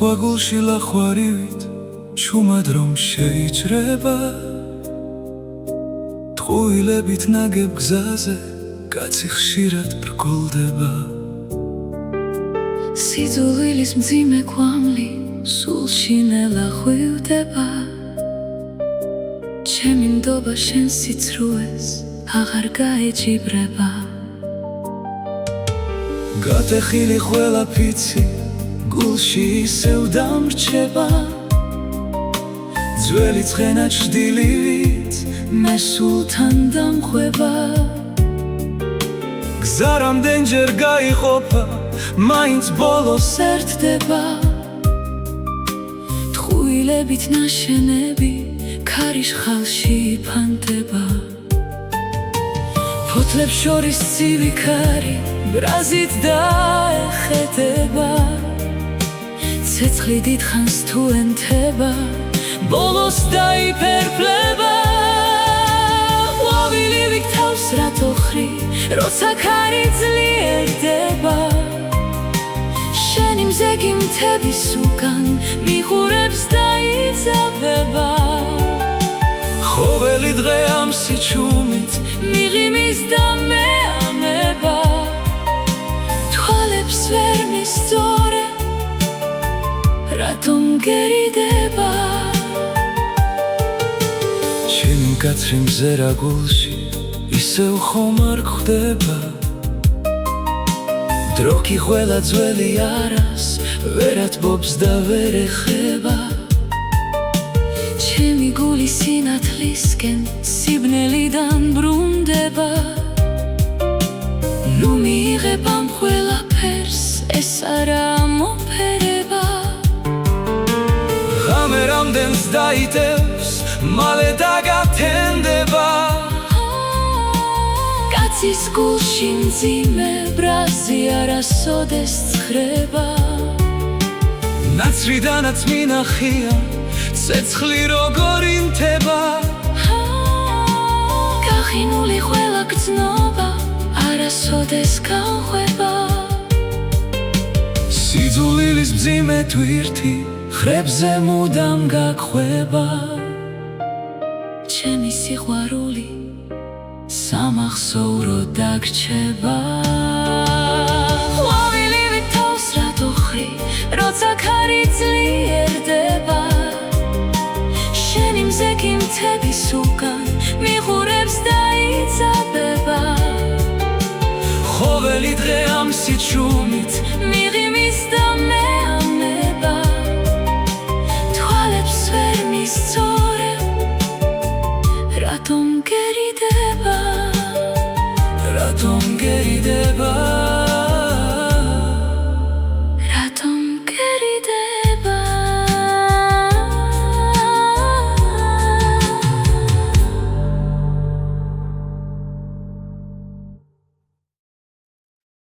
სხვა გულში ლახვარივით ჩუმად რომ შეიჭრება ტყუილებით ნაგებ გზაზე კაცი ხშირად ბრკოლდება სიძულვილის მძიმე კვამლი სულში ნელა ხვივდება ჩემი ნდობა შენ სიცრუეს აღარ გაეჯიბრება გატეხილი ყველაფიცი გულში ისევ დამრჩება ძველი ცხენა ჩრდილივით მე სულთან დამხვება გზა რამდენჯერ გაიყოფა მაინც ბოლოს ერთდება ტყუილებით ნაშენები ქარის ხალში იფანტება ფოთლებს შორის ცივი ქარი ბრაზით დაეხეთება ცეცხლი დიდხანს თუ ენთება ბოლოს დაიფერფლება ყვავილივით თავს რატოხრი როცა ქარი ძლიერდება შენი მზეგი მთების უკან მიხურებს დაიძაბება ხოველი დღე ამ სიჩუმით მიღიმის და მეამება თვალებს ვერ მისწორე რატომ გერიდება შენი მკაცრი მზერა გულში ისევ ხომ არ გვხვდება დრო კი ყველა ძველი არას ვერატბობს და ვერ ეხება ჩემი გული სინათლისკენ სიბნელიდან ბრუნდება ნუ მიიღებ ამ ყველაფერს ეს არა მოფერება ღამე რამდენს დაიტევს მალე დაგათენდება კაცის გულში მძიმე ბრაზი არასოდეს ცხრება ნაცრიდანაც მინახია ცეცხლი როგორ ინთება გახინული ყველა გრძნობა არასოდეს განხვება სიძულვილის მძიმე თვირთი ხრებზე მუდამ გაგხვება ჩემი სიყვარული სამახსოვრო დაგრჩება ყვავილივით თავს რატოხრი როცა ქარი ძლიერდება შენი მზეგი მთების უკან მიხურებს დაიძაბება ხოველი დღე ამ სიჩუმით მიღიმის და მეამება თვალებს ვერ მისწორე რატომ გერიდება რატომ გერიდება